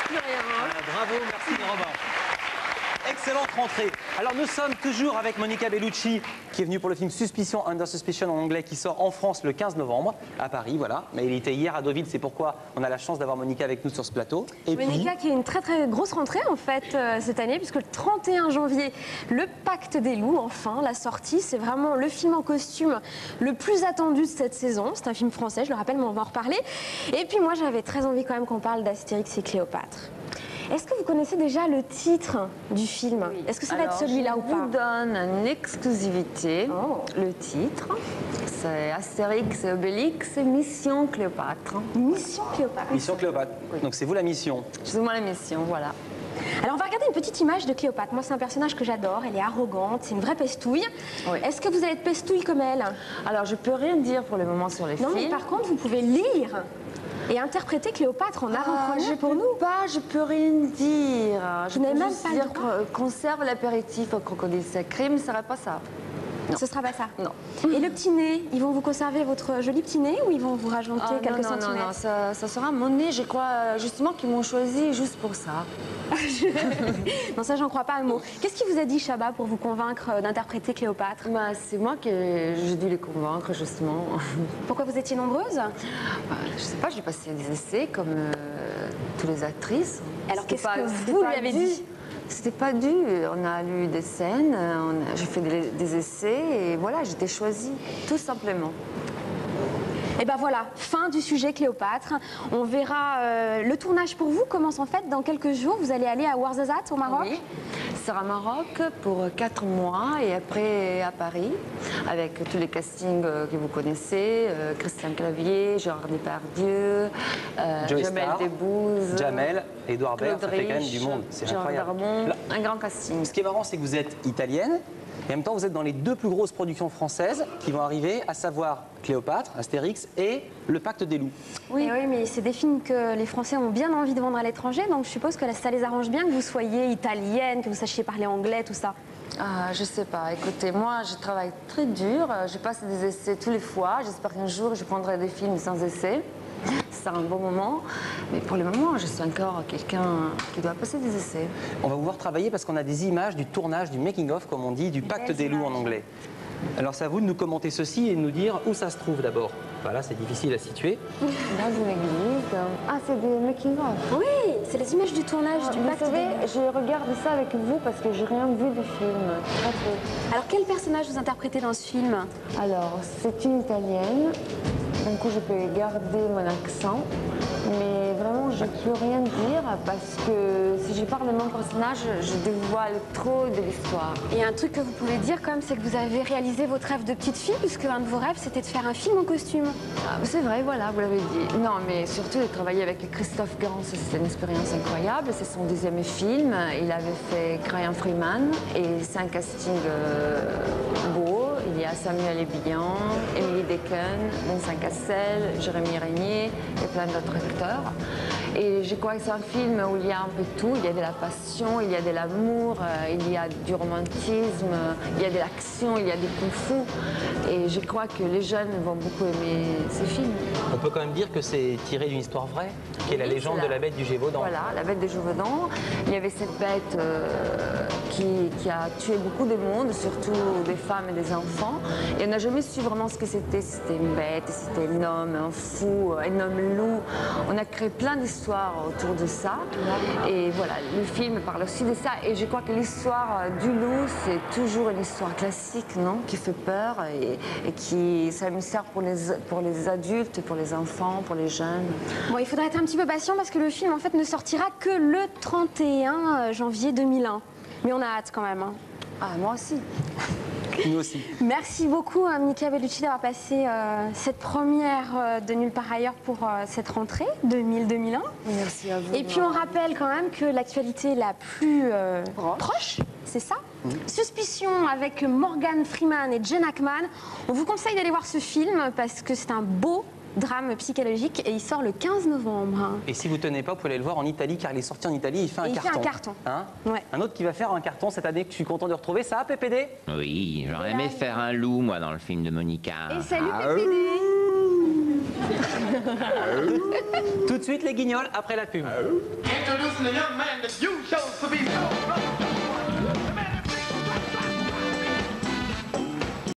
plus rien. Hein. Bravo, merci Robin. Excellente rentrée. Alors nous sommes toujours avec Monica Bellucci qui est venue pour le film Suspicion, Under Suspicion en anglais, qui sort en France le 15 novembre à Paris, voilà. Mais il était hier à Deauville, c'est pourquoi on a la chance d'avoir Monica avec nous sur ce plateau. Et Monica qui a une très très grosse rentrée en fait cette année, puisque le 31 janvier, le Pacte des loups, enfin la sortie, c'est vraiment le film en costume le plus attendu de cette saison. C'est un film français, je le rappelle, mais on va en reparler. Et puis moi j'avais très envie quand même qu'on parle d'Astérix et Cléopâtre. Est-ce que vous connaissez déjà le titre du film? Oui. Est-ce que ça va être celui-là ou pas? Je vous donne une exclusivité. Le titre, c'est Astérix et Obélix, Mission Cléopâtre. Mission Cléopâtre. Mission Cléopâtre. Oui. Donc c'est vous la mission. C'est moi la mission, voilà. Alors on va regarder une petite image de Cléopâtre. Moi c'est un personnage que j'adore, elle est arrogante, c'est une vraie pestouille. Oui. Est-ce que vous allez être pestouille comme elle? Alors je peux rien dire pour le moment sur les films. Non mais par contre vous pouvez lire et interpréter Cléopâtre en avant-première pour nous. Je peux rien dire. Je n'ai même pas dire conserve l'apéritif au crocodile sacré, mais ce sera pas ça. Non. Ce sera pas ça. Non. Et le petit nez, ils vont vous conserver votre joli petit nez ou ils vont vous rajouter quelques centimètres? Non, ça sera mon nez. Je crois justement qu'ils m'ont choisi juste pour ça. Non, ça, j'en crois pas un mot. Qu'est-ce qui vous a dit, Chabat, pour vous convaincre d'interpréter Cléopâtre? C'est moi que j'ai dû les convaincre, justement. Pourquoi vous étiez nombreuses? Je sais pas, j'ai passé des essais comme toutes les actrices. Alors, qu'est-ce que vous lui avez dit? C'était pas dur. On a lu des scènes, j'ai fait des essais et voilà, j'étais choisie, tout simplement. Et ben voilà, fin du sujet Cléopâtre. On verra le tournage pour vous commence en fait dans quelques jours. Vous allez aller à Ouarzazate au Maroc? Oui, c'est à Maroc pour 4 mois et après à Paris avec tous les castings que vous connaissez, Christian Clavier, Gérard Depardieu, Jamel Debbouze, Jamel, Édouard Baird, ça fait quand même du monde. C'est incroyable. Darmon, un grand casting. Ce qui est marrant, c'est que vous êtes italienne. Et en même temps, vous êtes dans les 2 plus grosses productions françaises qui vont arriver, à savoir Cléopâtre, Astérix et Le Pacte des loups. Oui, mais c'est des films que les Français ont bien envie de vendre à l'étranger, donc je suppose que ça les arrange bien que vous soyez italienne, que vous sachiez parler anglais, tout ça. Je sais pas. Écoutez, moi, je travaille très dur. Je passe des essais tous les fois. J'espère qu'un jour, je prendrai des films sans essai. C'est un bon moment, mais pour le moment, je suis encore quelqu'un qui doit passer des essais. On va vous voir travailler parce qu'on a des images du tournage, du making-of, comme on dit, du Pacte des loups en anglais. Alors c'est à vous de nous commenter ceci et de nous dire où ça se trouve d'abord. Voilà, c'est difficile à situer. Dans une église. C'est des making-of. Oui, c'est les images du tournage du Pacte des loups. Vous savez, je regarde ça avec vous parce que j'ai rien vu du film. Alors quel personnage vous interprétez dans ce film? Alors, c'est une Italienne. Du coup, je peux garder mon accent, mais vraiment, je ne peux rien dire parce que si je parle de mon personnage, je dévoile trop de l'histoire. Et un truc que vous pouvez dire quand même, c'est que vous avez réalisé votre rêve de petite fille, puisque un de vos rêves, c'était de faire un film en costume. C'est vrai, voilà, vous l'avez dit. Non, mais surtout de travailler avec Christophe Gans, c'était une expérience incroyable. C'est son 2e film. Il avait fait Brian Freeman et c'est un casting beau. Il y a Samuel Ebian, Émilie Dequesne, Vincent Cassel, Jérémy Régnier et plein d'autres acteurs. Et je crois que c'est un film où il y a un peu tout. Il y a de la passion, il y a de l'amour, il y a du romantisme, il y a de l'action, il y a du kung-fu. Et je crois que les jeunes vont beaucoup aimer ce film. On peut quand même dire que c'est tiré d'une histoire vraie, qui est la légende de la bête du Gévaudan. Voilà, la bête du Gévaudan. Il y avait cette bête qui a tué beaucoup de monde, surtout des femmes et des enfants. Et on n'a jamais su vraiment ce que c'était. Si c'était une bête, si c'était un homme, un fou, un homme loup. On a créé plein d'histoires autour de ça. Et voilà, le film parle aussi de ça. Et je crois que l'histoire du loup, c'est toujours une histoire classique, non? Qui fait peur et qui, c'est un mystère pour les adultes, pour les enfants, pour les jeunes. Bon, il faudra être un petit peu patient parce que le film, en fait, ne sortira que le 31 janvier 2001. Mais on a hâte quand même. Hein. Moi aussi. Nous aussi. Merci beaucoup, Monica Bellucci, d'avoir passé cette première de Nulle part ailleurs pour cette rentrée 2000-2001. Merci à vous. Et puis on rappelle quand même que l'actualité la plus proche, c'est ça? Suspicion avec Morgan Freeman et Gene Hackman. On vous conseille d'aller voir ce film parce que c'est un beau drame psychologique et il sort le 15 novembre. Et si vous ne tenez pas, vous pouvez aller le voir en Italie car il est sorti en Italie, il fait un carton. Il fait un carton. Hein, ouais. Un autre qui va faire un carton cette année que je suis content de retrouver, ça, PPD? Oui, j'aurais aimé faire un loup, moi, dans le film de Monica. Et salut, PPD. Tout de suite les guignols après la pub. Introducing the young man that you chose